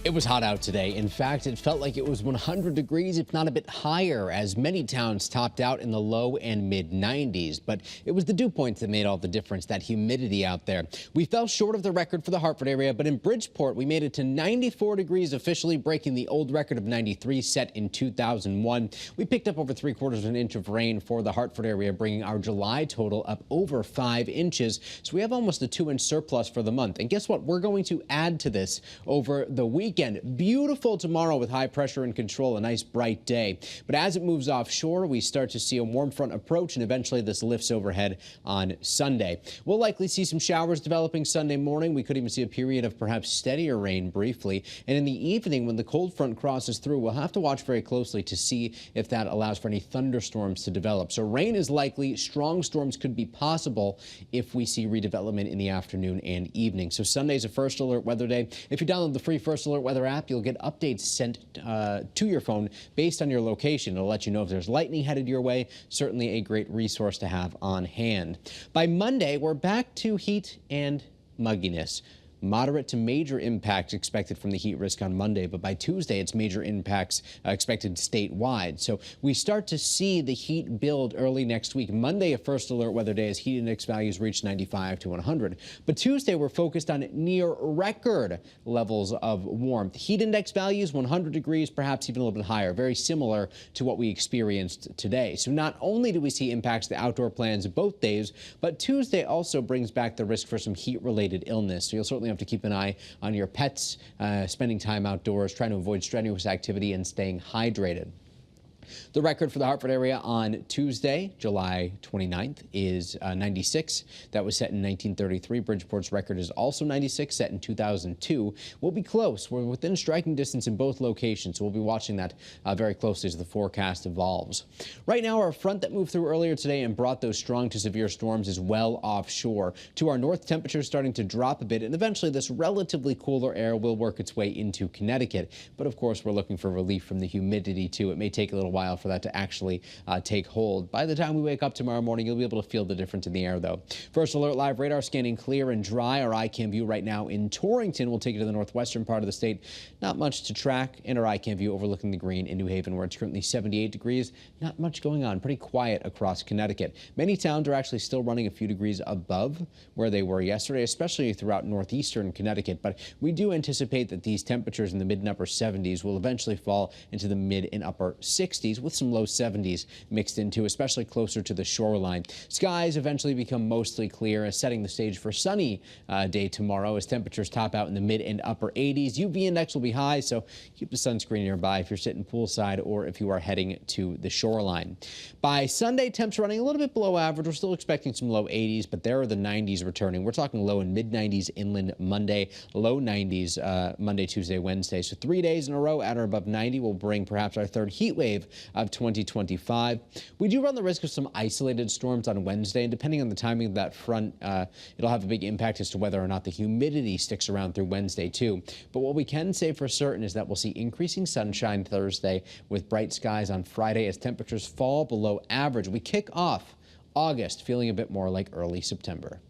It was hot out today. In fact, it felt like it was 100 degrees, if not a bit higher, as many towns topped out in the low and mid 90s. But it was the dew points that made all the difference, that humidity out there. We fell short of the record for the Hartford area, but in Bridgeport, we made it to 94 degrees, officially breaking the old record of 93 set in 2001. We picked up over 3/4 of an inch of rain for the Hartford area, bringing our July total up over 5 inches. So we have almost a 2-inch surplus for the month. And guess what? We're going to add to this over the weekend. Beautiful tomorrow with high pressure in control, a nice bright day. But as it moves offshore, we start to see a warm front approach, and eventually this lifts overhead on Sunday. We'll likely see some showers developing Sunday morning. We could even see a period of perhaps steadier rain briefly. And in the evening, when the cold front crosses through, we'll have to watch very closely to see if that allows for any thunderstorms to develop. So rain is likely. Strong storms could be possible if we see redevelopment in the afternoon and evening. So Sunday's a first alert weather day. If you download the free first alert weather app, you'll get updates sent to your phone based on your location. It'll let you know if there's lightning headed your way. Certainly a great resource to have on hand. By Monday, we're back to heat and mugginess. Moderate to major impacts expected from the heat risk on Monday, but by Tuesday, it's major impacts expected statewide. So we start to see the heat build early next week. Monday, a first alert weather day, as heat index values reach 95 to 100. But Tuesday, we're focused on near record levels of warmth. Heat index values 100 degrees, perhaps even a little bit higher, very similar to what we experienced today. So not only do we see impacts to outdoor plans both days, but Tuesday also brings back the risk for some heat-related illness. So you'll certainly have to keep an eye on your pets, spending time outdoors, trying to avoid strenuous activity and staying hydrated. The record for the Hartford area on Tuesday, July 29th, is 96. That was set in 1933. Bridgeport's record is also 96, set in 2002. We'll be close. We're within striking distance in both locations, so we'll be watching that very closely as the forecast evolves. Right now, our front that moved through earlier today and brought those strong to severe storms is well offshore. To our north, temperatures starting to drop a bit, and eventually this relatively cooler air will work its way into Connecticut. But of course, we're looking for relief from the humidity, too. It may take a little while for that to actually take hold. By the time we wake up tomorrow morning, you'll be able to feel the difference in the air, though. First alert live radar scanning clear and dry. Our ICAM view right now in Torrington will take you to the northwestern part of the state. Not much to track. And our ICAM view overlooking the green in New Haven, where it's currently 78 degrees. Not much going on. Pretty quiet across Connecticut. Many towns are actually still running a few degrees above where they were yesterday, especially throughout northeastern Connecticut. But we do anticipate that these temperatures in the mid and upper 70s will eventually fall into the mid and upper 60s, with some low 70s mixed into, especially closer to the shoreline. Skies eventually become mostly clear, setting the stage for sunny day tomorrow as temperatures top out in the mid and upper 80s. UV index will be high, so keep the sunscreen nearby if you're sitting poolside or if you are heading to the shoreline. By Sunday, temps running a little bit below average. We're still expecting some low 80s, but there are the 90s returning. We're talking low and mid 90s inland Monday, low 90s Monday, Tuesday, Wednesday. So 3 days in a row at or above 90 will bring perhaps our third heat wave of 2025. We do run the risk of some isolated storms on Wednesday, and depending on the timing of that front, it'll have a big impact as to whether or not the humidity sticks around through Wednesday too. But what we can say for certain is that we'll see increasing sunshine Thursday with bright skies on Friday as temperatures fall below average. We kick off August feeling a bit more like early September.